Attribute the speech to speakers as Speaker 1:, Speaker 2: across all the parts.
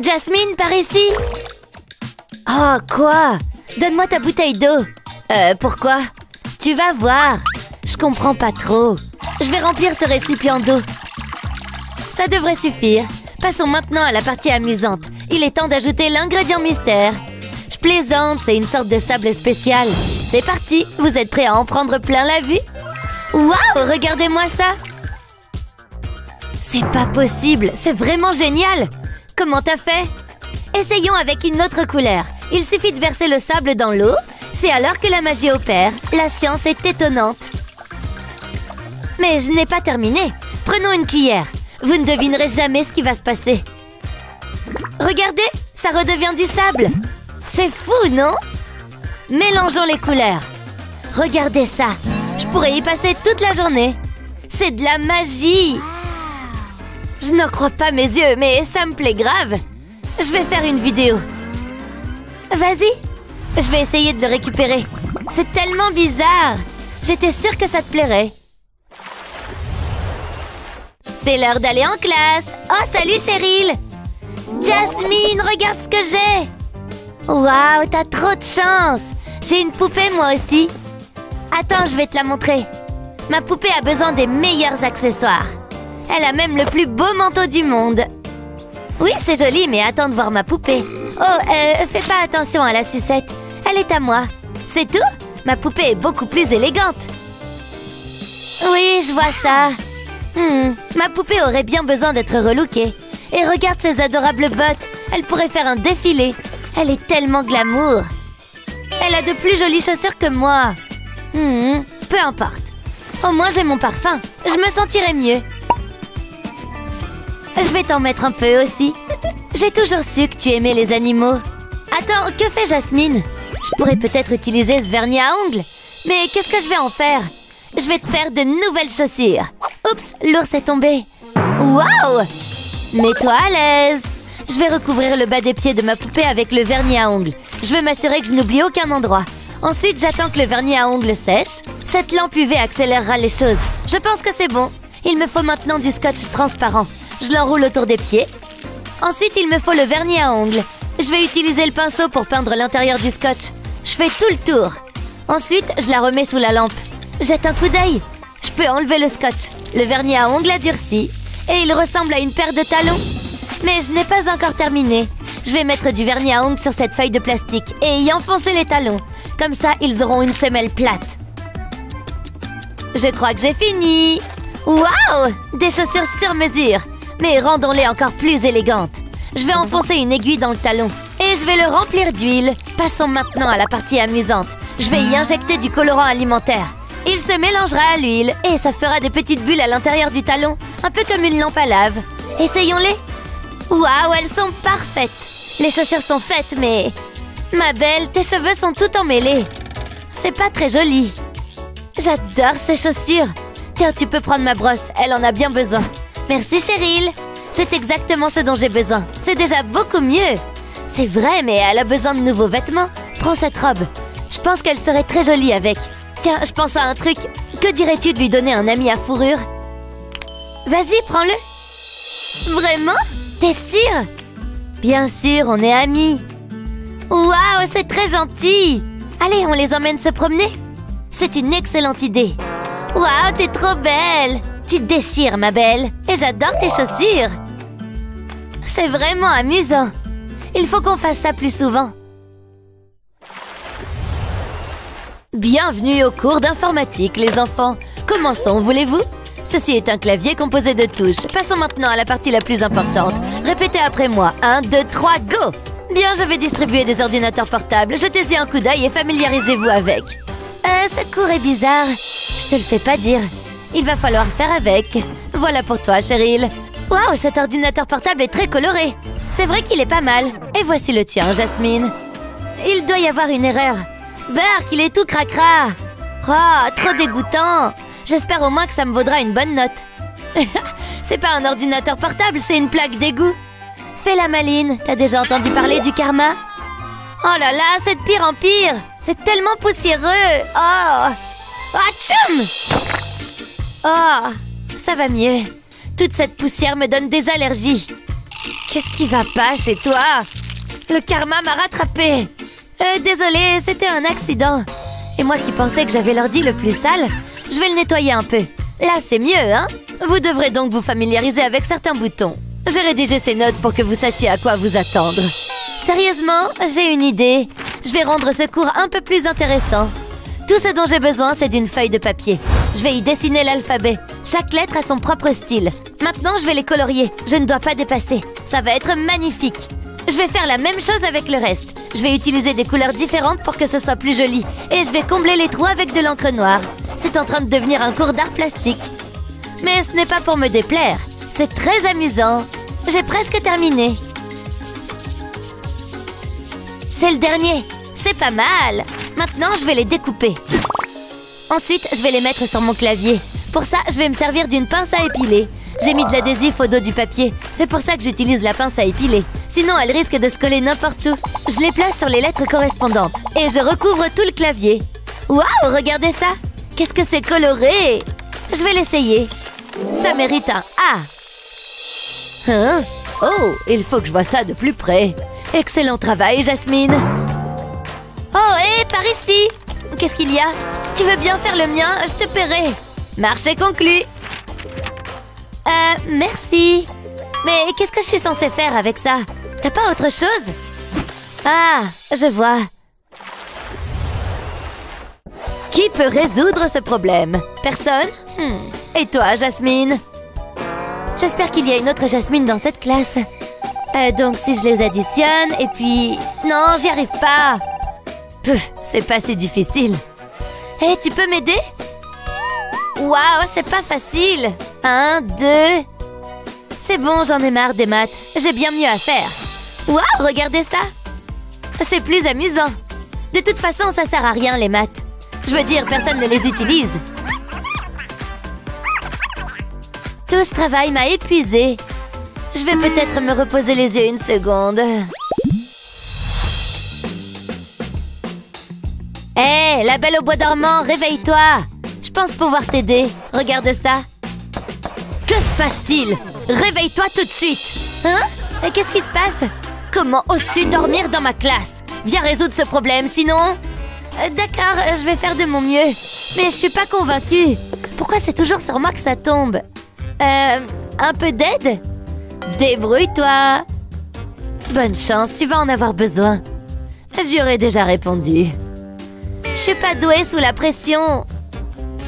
Speaker 1: Jasmine, par ici. Oh, quoi? Donne-moi ta bouteille d'eau. Pourquoi? Tu vas voir. Je comprends pas trop. Je vais remplir ce récipient d'eau. Ça devrait suffire. Passons maintenant à la partie amusante. Il est temps d'ajouter l'ingrédient mystère. Je plaisante, c'est une sorte de sable spécial. C'est parti, vous êtes prêts à en prendre plein la vue? Waouh, regardez-moi ça! C'est pas possible, c'est vraiment génial! Comment t'as fait? Essayons avec une autre couleur. Il suffit de verser le sable dans l'eau. C'est alors que la magie opère. La science est étonnante. Mais je n'ai pas terminé. Prenons une cuillère. Vous ne devinerez jamais ce qui va se passer. Regardez, ça redevient du sable. C'est fou, non? Mélangeons les couleurs. Regardez ça. Je pourrais y passer toute la journée. C'est de la magie. Je n'en crois pas mes yeux, mais ça me plaît grave. Je vais faire une vidéo. Vas-y. Je vais essayer de le récupérer. C'est tellement bizarre. J'étais sûre que ça te plairait. C'est l'heure d'aller en classe. Oh, salut Cheryl. Jasmine, regarde ce que j'ai. Waouh, t'as trop de chance. J'ai une poupée moi aussi. Attends, je vais te la montrer. Ma poupée a besoin des meilleurs accessoires. Elle a même le plus beau manteau du monde. Oui, c'est joli, mais attends de voir ma poupée. Oh, fais pas attention à la sucette. Elle est à moi. C'est tout? Ma poupée est beaucoup plus élégante. Oui, je vois ça. Ma poupée aurait bien besoin d'être relookée. Et regarde ces adorables bottes. Elle pourrait faire un défilé. Elle est tellement glamour. Elle a de plus jolies chaussures que moi. Peu importe. Au moins j'ai mon parfum. Je me sentirai mieux. Je vais t'en mettre un peu aussi. J'ai toujours su que tu aimais les animaux. Attends, que fait Jasmine? Je pourrais peut-être utiliser ce vernis à ongles. Mais qu'est-ce que je vais en faire? Je vais te faire de nouvelles chaussures. Oups, l'ours est tombé. Waouh! Mets-toi à l'aise. Je vais recouvrir le bas des pieds de ma poupée avec le vernis à ongles. Je vais m'assurer que je n'oublie aucun endroit. Ensuite, j'attends que le vernis à ongles sèche. Cette lampe UV accélérera les choses. Je pense que c'est bon. Il me faut maintenant du scotch transparent. Je l'enroule autour des pieds. Ensuite, il me faut le vernis à ongles. Je vais utiliser le pinceau pour peindre l'intérieur du scotch. Je fais tout le tour. Ensuite, je la remets sous la lampe. Jette un coup d'œil. Je peux enlever le scotch. Le vernis à ongles a durci. Et il ressemble à une paire de talons. Mais je n'ai pas encore terminé. Je vais mettre du vernis à ongles sur cette feuille de plastique et y enfoncer les talons. Comme ça, ils auront une semelle plate. Je crois que j'ai fini. Waouh! Des chaussures sur mesure. Mais rendons-les encore plus élégantes. Je vais enfoncer une aiguille dans le talon. Et je vais le remplir d'huile. Passons maintenant à la partie amusante. Je vais y injecter du colorant alimentaire. Il se mélangera à l'huile et ça fera des petites bulles à l'intérieur du talon. Un peu comme une lampe à lave. Essayons-les. Waouh, elles sont parfaites. Les chaussures sont faites, mais... Ma belle, tes cheveux sont tout emmêlés. C'est pas très joli. J'adore ces chaussures. Tiens, tu peux prendre ma brosse, elle en a bien besoin. Merci, Cheryl. C'est exactement ce dont j'ai besoin. C'est déjà beaucoup mieux. C'est vrai, mais elle a besoin de nouveaux vêtements. Prends cette robe. Je pense qu'elle serait très jolie avec. Tiens, je pense à un truc. Que dirais-tu de lui donner un ami à fourrure? Vas-y, prends-le. Vraiment? T'es sûre? Bien sûr, on est amis. Waouh, c'est très gentil. Allez, on les emmène se promener. C'est une excellente idée. Waouh, t'es trop belle. Tu te déchires, ma belle. Et j'adore tes chaussures. C'est vraiment amusant. Il faut qu'on fasse ça plus souvent. Bienvenue au cours d'informatique, les enfants. Commençons, voulez-vous? Ceci est un clavier composé de touches. Passons maintenant à la partie la plus importante. Répétez après moi. 1, 2, 3, go! Bien, je vais distribuer des ordinateurs portables. Jetez-y un coup d'œil et familiarisez-vous avec. Ce cours est bizarre. Je te le fais pas dire. Il va falloir faire avec. Voilà pour toi, Cheryl. Waouh, cet ordinateur portable est très coloré. C'est vrai qu'il est pas mal. Et voici le tien, Jasmine. Il doit y avoir une erreur. Bark, il est tout cracra. Oh, trop dégoûtant. J'espère au moins que ça me vaudra une bonne note. C'est pas un ordinateur portable, c'est une plaque d'égout. Fais la maline. T'as déjà entendu parler du karma? Oh là là, c'est de pire en pire. C'est tellement poussiéreux. Oh, Atchoum! Oh, ça va mieux. Toute cette poussière me donne des allergies. Qu'est-ce qui va pas chez toi? Le karma m'a rattrapé. Désolée, c'était un accident. Et moi qui pensais que j'avais l'ordi le plus sale, je vais le nettoyer un peu. Là, c'est mieux, hein? Vous devrez donc vous familiariser avec certains boutons. J'ai rédigé ces notes pour que vous sachiez à quoi vous attendre. Sérieusement, j'ai une idée. Je vais rendre ce cours un peu plus intéressant. Tout ce dont j'ai besoin, c'est d'une feuille de papier. Je vais y dessiner l'alphabet. Chaque lettre a son propre style. Maintenant, je vais les colorier. Je ne dois pas dépasser. Ça va être magnifique. Je vais faire la même chose avec le reste. Je vais utiliser des couleurs différentes pour que ce soit plus joli. Et je vais combler les trous avec de l'encre noire. C'est en train de devenir un cours d'art plastique. Mais ce n'est pas pour me déplaire. C'est très amusant. J'ai presque terminé. C'est le dernier. C'est pas mal. Maintenant, je vais les découper. Ensuite, je vais les mettre sur mon clavier. Pour ça, je vais me servir d'une pince à épiler. J'ai mis de l'adhésif au dos du papier. C'est pour ça que j'utilise la pince à épiler. Sinon, elle risque de se coller n'importe où. Je les place sur les lettres correspondantes. Et je recouvre tout le clavier. Waouh, regardez ça! Qu'est-ce que c'est coloré! Je vais l'essayer. Ça mérite un A. Hein? Oh, il faut que je vois ça de plus près. Excellent travail, Jasmine. Oh, hé, par ici! Qu'est-ce qu'il y a? Tu veux bien faire le mien? Je te paierai. Marché conclu. Merci. Mais qu'est-ce que je suis censée faire avec ça? T'as pas autre chose? Ah, je vois. Qui peut résoudre ce problème? Personne? Et toi, Jasmine? J'espère qu'il y a une autre Jasmine dans cette classe. Donc si je les additionne, et puis... Non, j'y arrive pas. C'est pas si difficile. Hé, tu peux m'aider? Waouh, c'est pas facile. 1, 2... C'est bon, j'en ai marre des maths. J'ai bien mieux à faire. Waouh, regardez ça. C'est plus amusant. De toute façon, ça sert à rien, les maths. Je veux dire, personne ne les utilise. Tout ce travail m'a épuisée. Je vais peut-être me reposer les yeux une seconde. Hé, la belle au bois dormant, réveille-toi. Je pense pouvoir t'aider. Regarde ça. Que se passe-t-il? Réveille-toi tout de suite. Hein? Et qu'est-ce qui se passe? Comment oses-tu dormir dans ma classe? Viens résoudre ce problème, sinon... D'accord, je vais faire de mon mieux. Mais je suis pas convaincue. Pourquoi c'est toujours sur moi que ça tombe? Un peu d'aide? Débrouille-toi. Bonne chance, tu vas en avoir besoin. J'y aurais déjà répondu. Je suis pas douée sous la pression.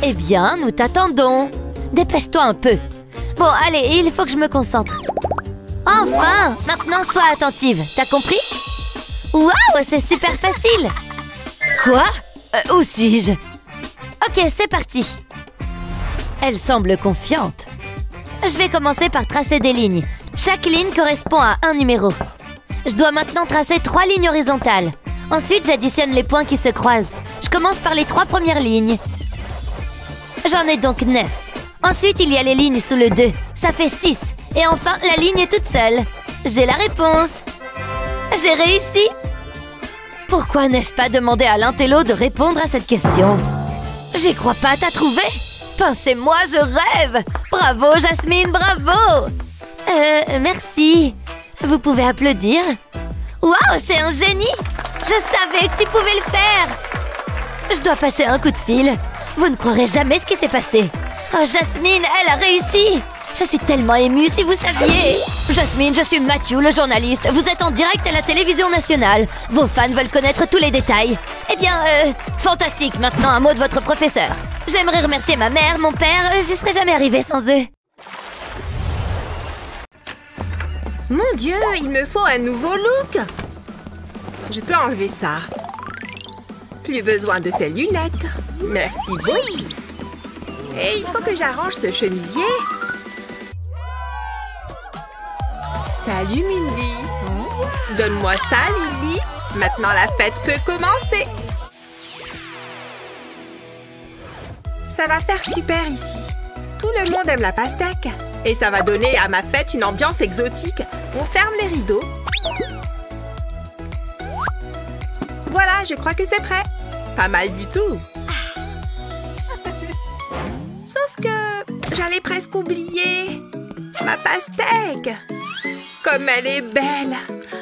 Speaker 1: Eh bien, nous t'attendons. Dépêche-toi un peu. Bon, allez, il faut que je me concentre. Enfin! Maintenant, sois attentive. T'as compris? Waouh, c'est super facile! Quoi? Où suis-je? Ok, c'est parti. Elle semble confiante. Je vais commencer par tracer des lignes. Chaque ligne correspond à un numéro. Je dois maintenant tracer 3 lignes horizontales. Ensuite, j'additionne les points qui se croisent. Je commence par les 3 premières lignes. J'en ai donc 9. Ensuite, il y a les lignes sous le 2. Ça fait 6. Et enfin, la ligne est toute seule. J'ai la réponse. J'ai réussi. Pourquoi n'ai-je pas demandé à l'intello de répondre à cette question? J'y crois pas, t'as trouvé? Pensez-moi, je rêve. Bravo, Jasmine, bravo. Merci. Vous pouvez applaudir. Waouh, c'est un génie. Je savais que tu pouvais le faire. Je dois passer un coup de fil. Vous ne croirez jamais ce qui s'est passé. Oh, Jasmine, elle a réussi. Je suis tellement émue, si vous saviez. Jasmine, je suis Matthew, le journaliste. Vous êtes en direct à la télévision nationale. Vos fans veulent connaître tous les détails. Eh bien, fantastique. Maintenant, un mot de votre professeur. J'aimerais remercier ma mère, mon père. J'y serais jamais arrivée sans eux.
Speaker 2: Mon Dieu, il me faut un nouveau look. Je peux enlever ça. Plus besoin de ces lunettes. Merci beaucoup. Et il faut que j'arrange ce chemisier. Salut, Mindy. Donne-moi ça, Lily. Maintenant, la fête peut commencer. Ça va faire super ici. Tout le monde aime la pastèque. Et ça va donner à ma fête une ambiance exotique. On ferme les rideaux. Voilà, je crois que c'est prêt. Pas mal du tout. Sauf que j'allais presque oublier ma pastèque. Comme elle est belle!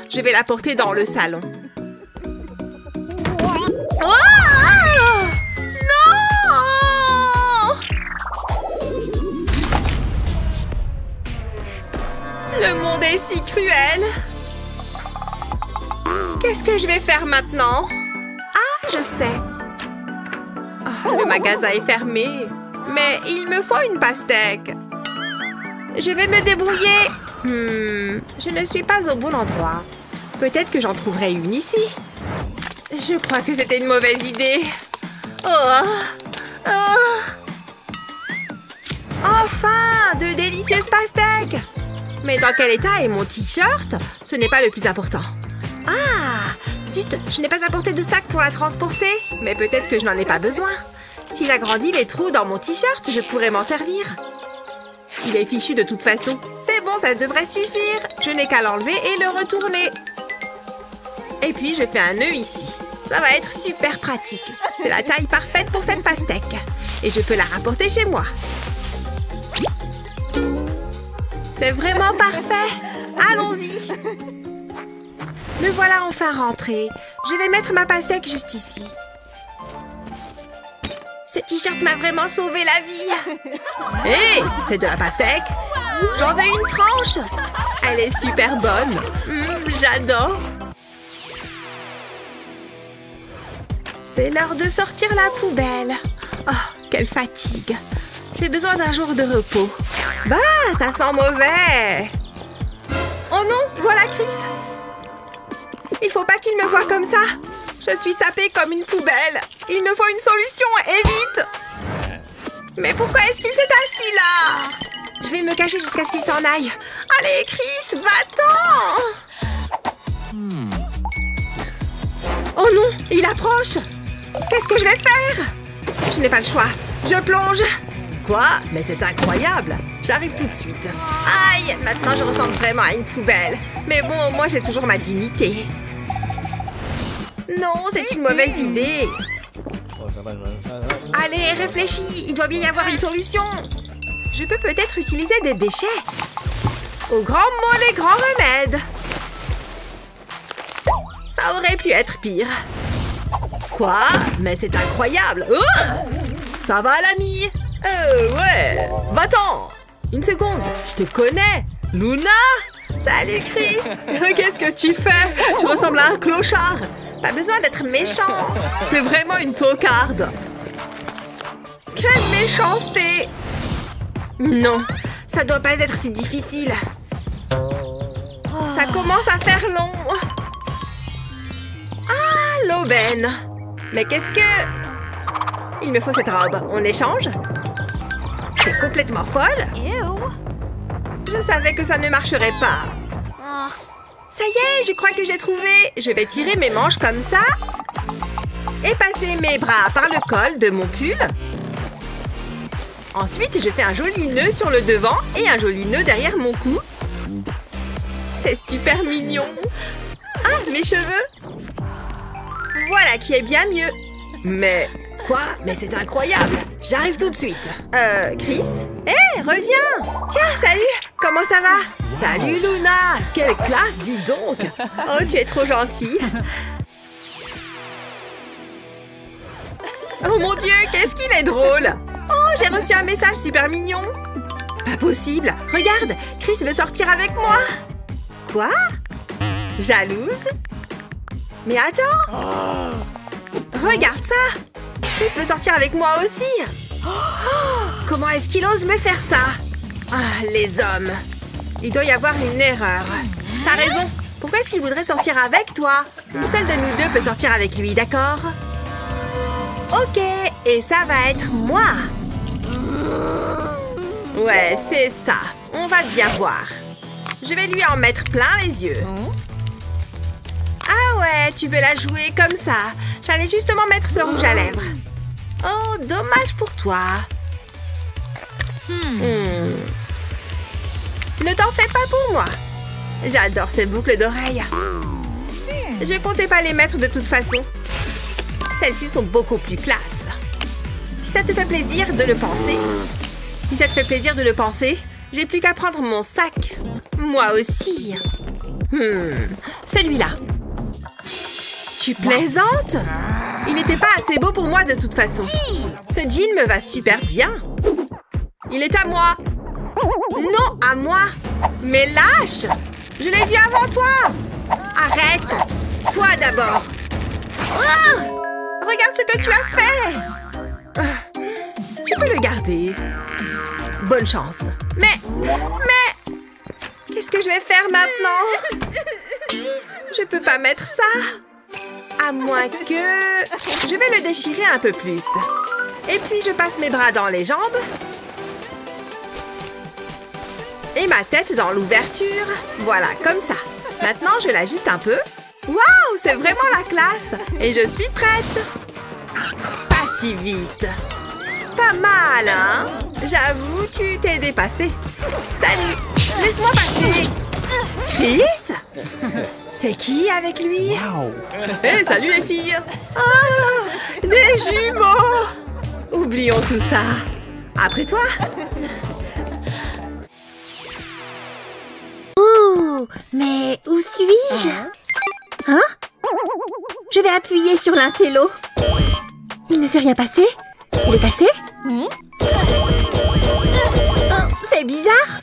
Speaker 2: Je vais la porter dans le salon. Oh! Non! Le monde est si cruel! Qu'est-ce que je vais faire maintenant? Ah, je sais! Oh, le magasin est fermé. Mais il me faut une pastèque. Je vais me débrouiller. Je ne suis pas au bon endroit. Peut-être que j'en trouverai une ici. Je crois que c'était une mauvaise idée. Enfin, de délicieuses pastèques. Mais dans quel état est mon t-shirt? Ce n'est pas le plus important. Ah, zut, je n'ai pas apporté de sac pour la transporter. Mais peut-être que je n'en ai pas besoin. Si j'agrandis les trous dans mon t-shirt, je pourrais m'en servir. Il est fichu de toute façon. C'est bon, ça devrait suffire. Je n'ai qu'à l'enlever et le retourner. Et puis, je fais un nœud ici. Ça va être super pratique. C'est la taille parfaite pour cette pastèque. Et je peux la rapporter chez moi. C'est vraiment parfait. Allons-y. Me voilà enfin rentrée. Je vais mettre ma pastèque juste ici. Ce t-shirt m'a vraiment sauvé la vie. Hé, c'est de la pastèque. J'en veux une tranche. Elle est super bonne. J'adore. C'est l'heure de sortir la poubelle. Oh, quelle fatigue. J'ai besoin d'un jour de repos. Bah, ça sent mauvais. Oh non, voilà Chris. Il faut pas qu'il me voie comme ça. Je suis sapée comme une poubelle. Il me faut une solution, et vite. Mais pourquoi est-ce qu'il s'est assis là? Je vais me cacher jusqu'à ce qu'il s'en aille. Allez, Chris, va-t'en. Oh non, il approche. Qu'est-ce que je vais faire? Je n'ai pas le choix. Je plonge. Quoi? Mais c'est incroyable. J'arrive tout de suite. Aïe, maintenant je ressemble vraiment à une poubelle. Mais bon, moi j'ai toujours ma dignité. Non, c'est une mauvaise idée. Allez, réfléchis. Il doit bien y avoir une solution. Je peux peut-être utiliser des déchets. Au grand mot, les grands remèdes. Ça aurait pu être pire. Quoi? Mais c'est incroyable. Ça va, l'ami? Ouais. Va-t'en. Une seconde. Je te connais. Luna? Salut, Chris. Qu'est-ce que tu fais? Tu ressembles à un clochard. Pas besoin d'être méchant. C'est vraiment une tocarde. Quelle méchanceté. Non, ça doit pas être si difficile. Ça commence à faire long. Ah, l'aubaine. Mais qu'est-ce que... Il me faut cette robe. On échange? C'est complètement folle. Je savais que ça ne marcherait pas. Ça y est, je crois que j'ai trouvé. Je vais tirer mes manches comme ça et passer mes bras par le col de mon pull. Ensuite, je fais un joli nœud sur le devant et un joli nœud derrière mon cou. C'est super mignon. Ah, mes cheveux. Voilà qui est bien mieux. Mais... Quoi? Mais c'est incroyable. J'arrive tout de suite. Chris? Hé, reviens. Tiens, salut. Comment ça va? Salut, Luna. Quelle classe, dis donc. Oh, tu es trop gentille. Oh mon Dieu, qu'est-ce qu'il est drôle. Oh, j'ai reçu un message super mignon. Pas possible. Regarde, Chris veut sortir avec moi. Quoi? Jalouse? Mais attends. Regarde ça. Chris veut sortir avec moi aussi. Comment est-ce qu'il ose me faire ça? Ah, les hommes. Il doit y avoir une erreur. T'as raison. Pourquoi est-ce qu'il voudrait sortir avec toi? Une seule de nous deux peut sortir avec lui, d'accord? Ok, et ça va être moi. Ouais, c'est ça. On va bien voir. Je vais lui en mettre plein les yeux. Ah ouais, tu veux la jouer comme ça. J'allais justement mettre ce rouge à lèvres. Oh, dommage pour toi. Ne t'en fais pas pour moi. J'adore ces boucles d'oreilles. Je comptais pas les mettre de toute façon. Celles-ci sont beaucoup plus classe. Si ça te fait plaisir de le penser. Si ça te fait plaisir de le penser, J'ai plus qu'à prendre mon sac. Moi aussi. Celui-là. Tu plaisantes? Il n'était pas assez beau pour moi de toute façon. Ce jean me va super bien. Il est à moi. Non, à moi. Mais lâche! Je l'ai vu avant toi. Arrête. Toi d'abord. Ah! Regarde ce que tu as fait. Tu peux le garder. Bonne chance. Mais... Qu'est-ce que je vais faire maintenant? Je peux pas mettre ça. À moins que... Je vais le déchirer un peu plus. Et puis je passe mes bras dans les jambes. Et ma tête dans l'ouverture. Voilà, comme ça. Maintenant, je l'ajuste un peu. Waouh, c'est vraiment la classe. Et je suis prête. Pas si vite. Pas mal, hein? J'avoue, tu t'es dépassé. Salut. Laisse-moi passer. Chris? C'est qui avec lui? Hey, salut les filles. Oh, des jumeaux. Oublions tout ça. Après toi.
Speaker 3: Oh, mais où suis-je? Hein? Je vais appuyer sur l'intello. Il ne s'est rien passé? Il est passé? Oh, c'est bizarre.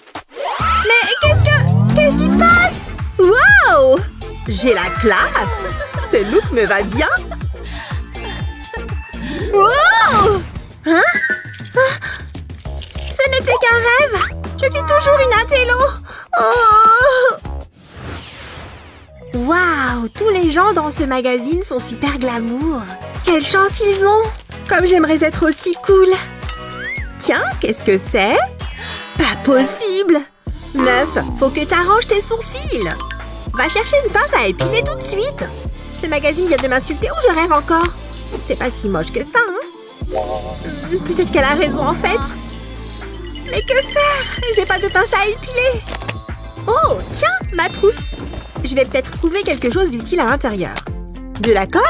Speaker 3: Mais qu'est-ce qui se passe? Wow!
Speaker 2: J'ai la classe. Ce look me va bien.
Speaker 3: Oh! Hein? Ah, ce n'était qu'un rêve. Je suis toujours une intello. Oh! Waouh! Tous les gens dans ce magazine sont super glamour. Quelle chance ils ont! Comme j'aimerais être aussi cool.
Speaker 2: Tiens, qu'est-ce que c'est?
Speaker 3: Pas possible! Meuf, faut que t'arranges tes sourcils. Va chercher une pince à épiler tout de suite. Ce magazine vient de m'insulter ou je rêve encore? C'est pas si moche que ça, hein? Peut-être qu'elle a raison en fait. Mais que faire? J'ai pas de pince à épiler. Oh, tiens, ma trousse. Je vais peut-être trouver quelque chose d'utile à l'intérieur. De la colle?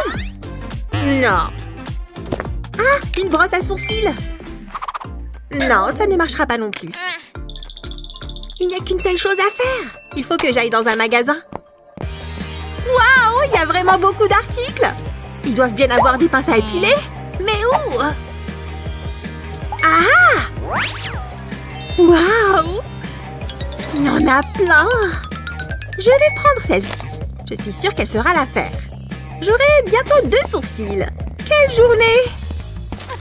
Speaker 3: Non. Ah, une brosse à sourcils. Non, ça ne marchera pas non plus. Il n'y a qu'une seule chose à faire. Il faut que j'aille dans un magasin. Waouh, il y a vraiment beaucoup d'articles. Ils doivent bien avoir des pinces à épiler. Mais où? Ah! Waouh! Il y en a plein. Je vais prendre celle-ci. Je suis sûre qu'elle fera l'affaire. J'aurai bientôt 2 sourcils. Quelle journée!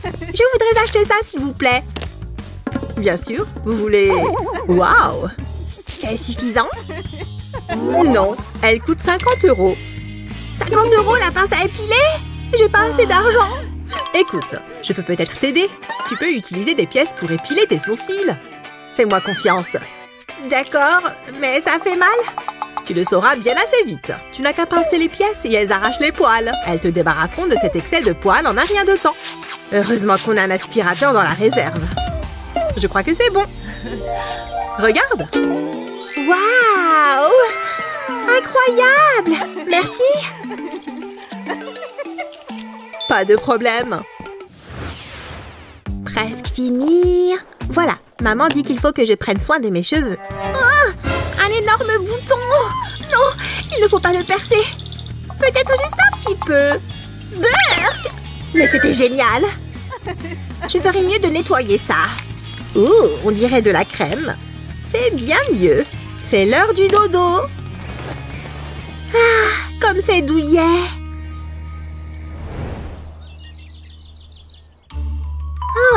Speaker 3: Je voudrais acheter ça, s'il vous plaît.
Speaker 2: Bien sûr. Vous voulez... Waouh!
Speaker 3: C'est suffisant?
Speaker 2: Non, elle coûte 50 €.
Speaker 3: 50 € la pince à épiler? J'ai pas assez d'argent.
Speaker 2: Écoute, je peux peut-être t'aider. Tu peux utiliser des pièces pour épiler tes sourcils. Fais-moi confiance.
Speaker 3: D'accord, mais ça fait mal.
Speaker 2: Tu le sauras bien assez vite. Tu n'as qu'à pincer les pièces et elles arrachent les poils. Elles te débarrasseront de cet excès de poils en un rien de temps. Heureusement qu'on a un aspirateur dans la réserve. Je crois que c'est bon. Regarde.
Speaker 3: Waouh! Incroyable! Merci.
Speaker 2: Pas de problème.
Speaker 3: Presque fini. Voilà, maman dit qu'il faut que je prenne soin de mes cheveux. Oh! Un énorme bouton! Non, il ne faut pas le percer. Peut-être juste un petit peu. Burk! Mais c'était génial. Je ferais mieux de nettoyer ça.
Speaker 2: Ouh, on dirait de la crème. C'est bien mieux. C'est l'heure du dodo.
Speaker 3: Ah, comme c'est douillet.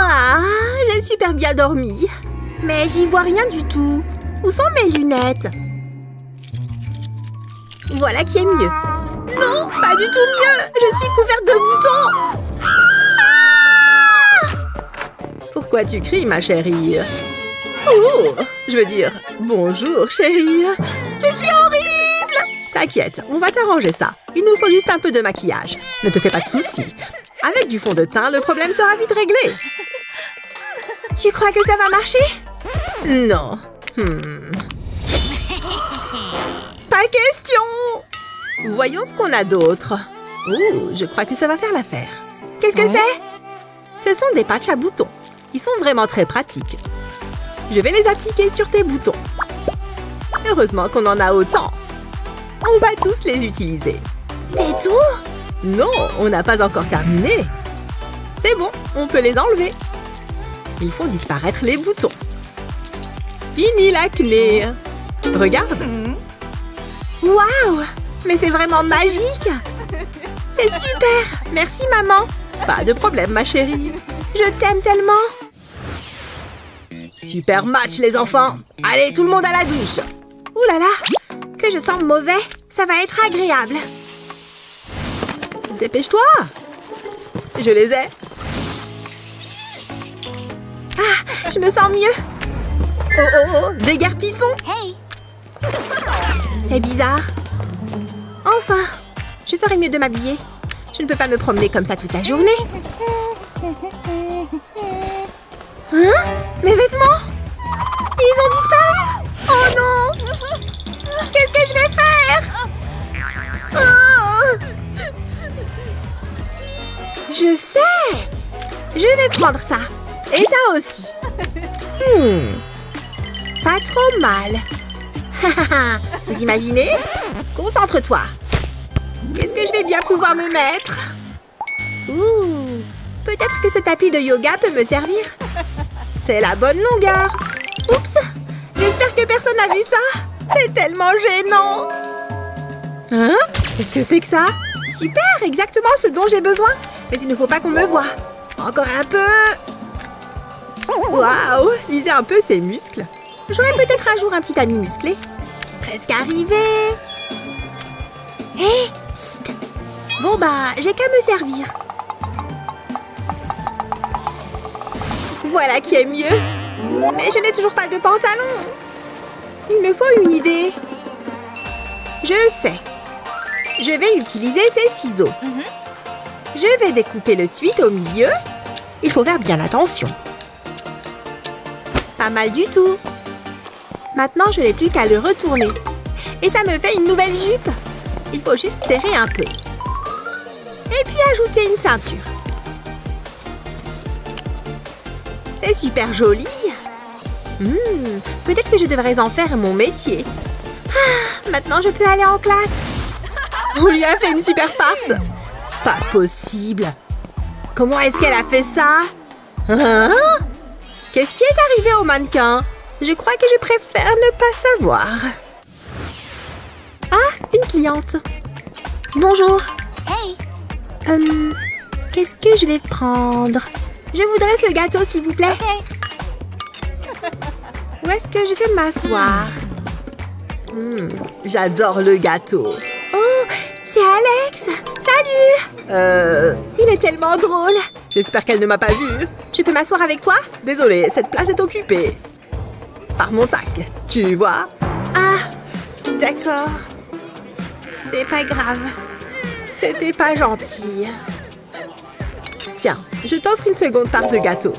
Speaker 2: Ah, j'ai super bien dormi.
Speaker 3: Mais j'y vois rien du tout. Où sont mes lunettes?
Speaker 2: Voilà qui est mieux.
Speaker 3: Non, pas du tout mieux. Je suis couverte de boutons.
Speaker 2: Pourquoi tu cries, ma chérie? Oh, je veux dire, bonjour, chérie.
Speaker 3: Je suis horrible.
Speaker 2: T'inquiète, on va t'arranger ça. Il nous faut juste un peu de maquillage. Ne te fais pas de soucis. Avec du fond de teint, le problème sera vite réglé.
Speaker 3: Tu crois que ça va marcher?
Speaker 2: Non. Pas question. Voyons ce qu'on a d'autre. Ouh, je crois que ça va faire l'affaire.
Speaker 3: Qu'est-ce que c'est?
Speaker 2: Ce sont des patchs à boutons. Ils sont vraiment très pratiques. Je vais les appliquer sur tes boutons. Heureusement qu'on en a autant. On va tous les utiliser.
Speaker 3: C'est tout?
Speaker 2: Non, on n'a pas encore terminé. C'est bon, on peut les enlever. Ils font disparaître les boutons. Fini l'acné. Regarde.
Speaker 3: Waouh! Mais c'est vraiment magique! C'est super! Merci, maman!
Speaker 2: Pas de problème, ma chérie.
Speaker 3: Je t'aime tellement!
Speaker 2: Super match, les enfants. Allez, tout le monde à la douche.
Speaker 3: Ouh là là! Que je sens mauvais! Ça va être agréable!
Speaker 2: Dépêche-toi. Je les ai.
Speaker 3: Ah! Je me sens mieux!
Speaker 2: Oh oh oh, déguerpissons.
Speaker 1: Hey!
Speaker 3: C'est bizarre. Enfin! Je ferais mieux de m'habiller. Je ne peux pas me promener comme ça toute la journée. Hein? Mes vêtements? Ils ont disparu! Oh non! Qu'est-ce que je vais faire? Oh! Je sais! Je vais prendre ça. Et ça aussi. Pas trop mal. Vous imaginez? Concentre-toi. Qu'est-ce que je vais bien pouvoir me mettre? Ouh! Peut-être que ce tapis de yoga peut me servir. C'est la bonne longueur. Oups! J'espère que personne n'a vu ça. C'est tellement gênant. Hein? Qu'est-ce que c'est que ça? Super! Exactement ce dont j'ai besoin. Mais il ne faut pas qu'on me voie. Encore un peu.
Speaker 2: Waouh, lisez un peu ses muscles.
Speaker 3: J'aurai peut-être un jour un petit ami musclé. Presque arrivé. Hé! Psst! Bon bah, j'ai qu'à me servir. Voilà qui est mieux. Mais je n'ai toujours pas de pantalon. Il me faut une idée. Je sais. Je vais utiliser ces ciseaux. Je vais découper le suite au milieu. Il faut faire bien attention. Pas mal du tout. Maintenant, je n'ai plus qu'à le retourner. Et ça me fait une nouvelle jupe. Il faut juste serrer un peu. Et puis ajouter une ceinture. C'est super joli. Peut-être que je devrais en faire mon métier. Ah, maintenant, je peux aller en classe.
Speaker 2: On lui a fait une super farce. Pas possible. Comment est-ce qu'elle a fait ça? Hein? Qu'est-ce qui est arrivé au mannequin?
Speaker 3: Je crois que je préfère ne pas savoir. Ah, une cliente. Bonjour.
Speaker 1: Hey!
Speaker 3: Qu'est-ce que je vais prendre? Je voudrais ce gâteau, s'il vous plaît. Où est-ce que je vais m'asseoir?
Speaker 2: J'adore le gâteau.
Speaker 3: Oh, c'est Alex. Salut. Il est tellement drôle.
Speaker 2: J'espère qu'elle ne m'a pas vue.
Speaker 3: Je peux m'asseoir avec toi?
Speaker 2: Désolée, cette place est occupée. Par mon sac, tu vois?
Speaker 3: Ah, d'accord. C'est pas grave.
Speaker 2: C'était pas gentil. Tiens, je t'offre une seconde part de gâteau.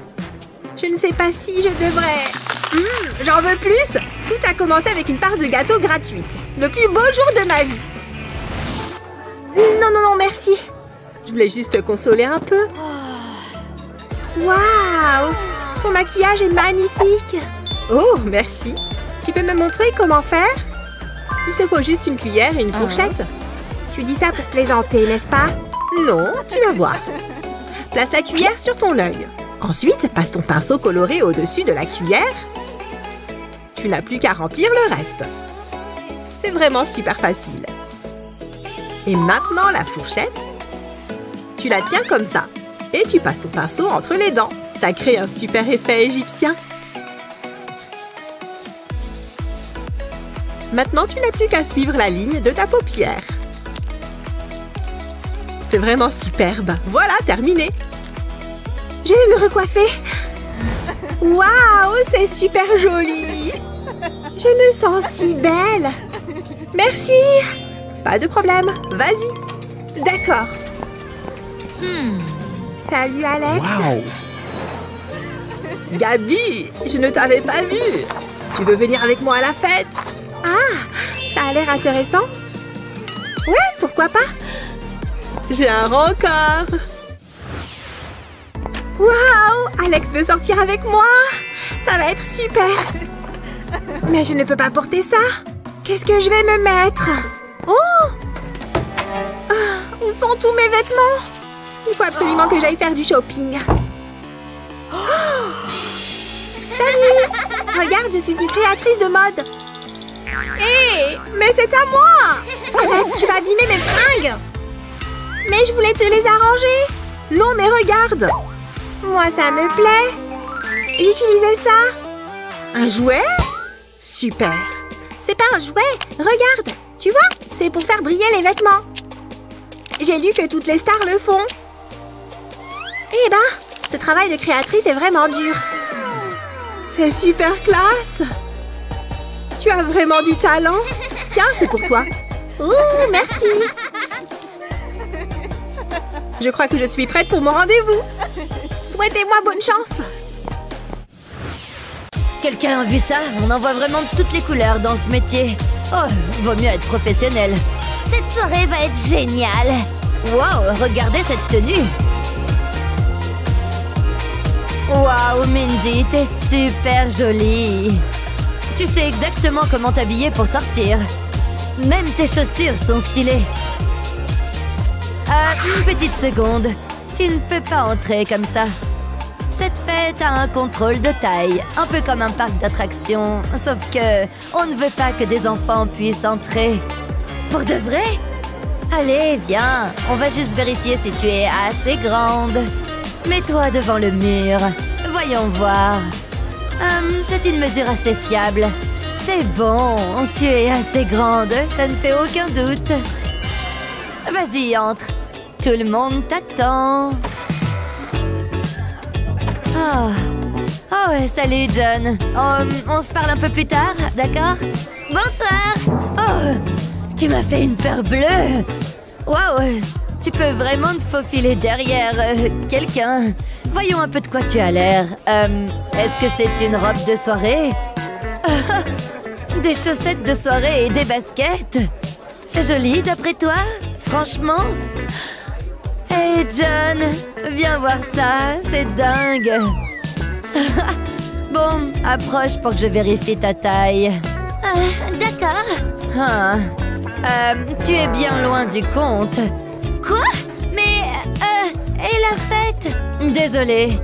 Speaker 3: Je ne sais pas si je devrais... j'en veux plus. Tout a commencé avec une part de gâteau gratuite. Le plus beau jour de ma vie. Non, non, non, merci.
Speaker 2: Je voulais juste te consoler un peu.
Speaker 3: Waouh! Ton maquillage est magnifique.
Speaker 2: Oh, merci.
Speaker 3: Tu peux me montrer comment faire?
Speaker 2: Il te faut juste une cuillère et une fourchette.
Speaker 3: Tu dis ça pour plaisanter, n'est-ce pas?
Speaker 2: Non, tu vas voir. Place la cuillère sur ton œil. Ensuite, passe ton pinceau coloré au-dessus de la cuillère. Tu n'as plus qu'à remplir le reste. C'est vraiment super facile. Et maintenant, la fourchette. Tu la tiens comme ça. Et tu passes ton pinceau entre les dents. Ça crée un super effet égyptien. Maintenant, tu n'as plus qu'à suivre la ligne de ta paupière. C'est vraiment superbe. Voilà, terminé.
Speaker 3: Je vais me recoiffer. Waouh, c'est super joli. Je me sens si belle. Merci.
Speaker 2: Pas de problème. Vas-y.
Speaker 3: D'accord. Salut, Alex.
Speaker 4: Wow.
Speaker 2: Gabi, je ne t'avais pas vue. Tu veux venir avec moi à la fête?
Speaker 3: Ah, ça a l'air intéressant. Ouais, pourquoi pas?
Speaker 2: J'ai un rencard.
Speaker 3: Waouh, Alex veut sortir avec moi. Ça va être super. Mais je ne peux pas porter ça. Qu'est-ce que je vais me mettre? Oh! Où sont tous mes vêtements? Il faut absolument que j'aille faire du shopping. Oh! Salut! Regarde, je suis une créatrice de mode. Hé! Mais c'est à moi! Arrête, tu vas abîmer mes fringues! Mais je voulais te les arranger! Non, mais regarde! Moi, ça me plaît! J'utilisais ça! Un jouet? Super! C'est pas un jouet! Regarde! Tu vois? C'est pour faire briller les vêtements! J'ai lu que toutes les stars le font! Eh ben, ce travail de créatrice est vraiment dur! C'est super classe! Tu as vraiment du talent! Tiens, c'est pour toi! Ouh, merci! Je crois que je suis prête pour mon rendez-vous! Souhaitez-moi bonne chance!
Speaker 1: Quelqu'un a vu ça? On en voit vraiment de toutes les couleurs dans ce métier. Oh, vaut mieux être professionnel. Cette soirée va être géniale! Wow, regardez cette tenue! Wow, Mindy, t'es super jolie! Tu sais exactement comment t'habiller pour sortir. Même tes chaussures sont stylées. Une petite seconde. Tu ne peux pas entrer comme ça. Cette fête a un contrôle de taille, un peu comme un parc d'attractions. Sauf que on ne veut pas que des enfants puissent entrer. Pour de vrai? Allez, viens. On va juste vérifier si tu es assez grande. Mets-toi devant le mur. Voyons voir. C'est une mesure assez fiable. C'est bon, tu es assez grande, ça ne fait aucun doute. Vas-y, entre. Tout le monde t'attend. Oh, salut John. On se parle un peu plus tard, d'accord? Bonsoir. Oh, tu m'as fait une peur bleue. Waouh, tu peux vraiment te faufiler derrière quelqu'un. Voyons un peu de quoi tu as l'air. Est-ce que c'est une robe de soirée? Des chaussettes de soirée et des baskets. C'est joli d'après toi? Franchement? Hey John, viens voir ça, c'est dingue. Bon, approche pour que je vérifie ta taille. D'accord. Tu es bien loin du compte. Quoi? Mais, et la fête? Désolée,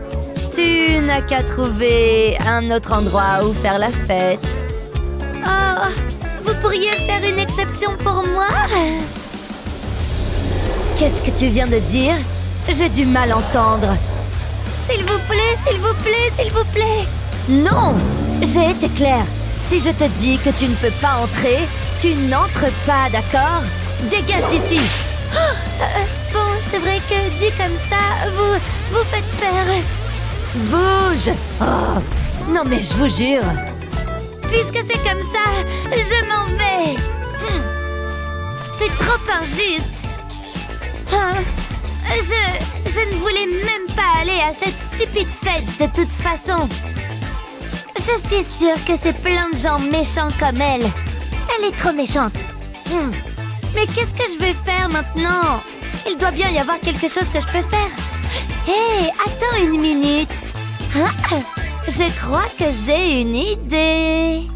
Speaker 1: tu n'as qu'à trouver un autre endroit où faire la fête. Oh, vous pourriez faire une exception pour moi? Qu'est-ce que tu viens de dire? J'ai du mal à entendre. S'il vous plaît, s'il vous plaît, s'il vous plaît. Non, j'ai été claire. Si je te dis que tu ne peux pas entrer, tu n'entres pas, d'accord? Dégage d'ici. Bon, c'est vrai que dit comme ça, vous faites peur. Bouge. Oh, non mais je vous jure. Puisque c'est comme ça, je m'en vais. C'est trop injuste. Je ne voulais même pas aller à cette stupide fête de toute façon. Je suis sûre que c'est plein de gens méchants comme elle. Elle est trop méchante. Mais qu'est-ce que je vais faire maintenant? Il doit bien y avoir quelque chose que je peux faire. Hé, attends une minute. Je crois que j'ai une idée.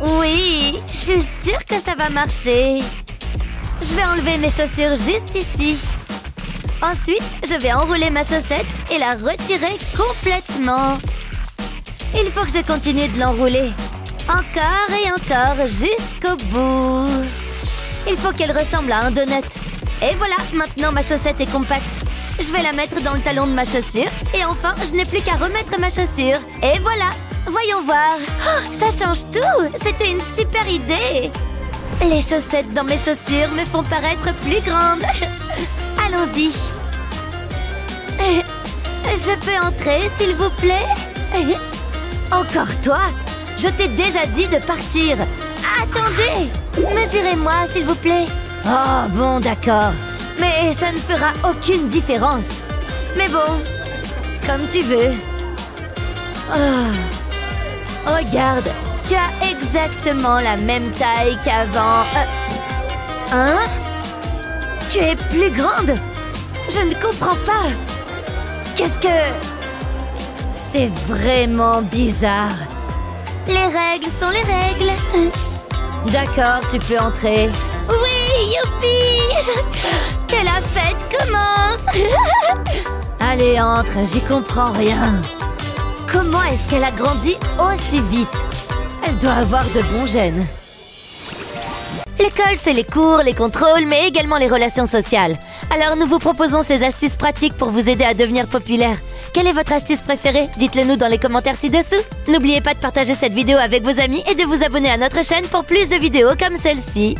Speaker 1: Oui, je suis sûre que ça va marcher. Je vais enlever mes chaussures juste ici. Ensuite, je vais enrouler ma chaussette et la retirer complètement. Il faut que je continue de l'enrouler. Encore et encore jusqu'au bout. Il faut qu'elle ressemble à un donut. Et voilà, maintenant ma chaussette est compacte. Je vais la mettre dans le talon de ma chaussure. Et enfin, je n'ai plus qu'à remettre ma chaussure. Et voilà, voyons voir. Oh, ça change tout. C'était une super idée. Les chaussettes dans mes chaussures me font paraître plus grande. Allons-y. Je peux entrer, s'il vous plaît? Encore toi? Je t'ai déjà dit de partir. Attendez! Mesurez-moi, s'il vous plaît. Oh, bon, d'accord. Mais ça ne fera aucune différence. Mais bon, comme tu veux. Oh. Regarde, tu as exactement la même taille qu'avant. Hein? Tu es plus grande? Je ne comprends pas. Qu'est-ce que... C'est vraiment bizarre. Les règles sont les règles. D'accord, tu peux entrer. Oui, youpi! Que la fête commence! Allez, entre, j'y comprends rien. Comment est-ce qu'elle a grandi aussi vite? Elle doit avoir de bons gènes. L'école, c'est les cours, les contrôles, mais également les relations sociales. Alors, nous vous proposons ces astuces pratiques pour vous aider à devenir populaire. Quelle est votre astuce préférée? Dites-le nous dans les commentaires ci-dessous. N'oubliez pas de partager cette vidéo avec vos amis et de vous abonner à notre chaîne pour plus de vidéos comme celle-ci.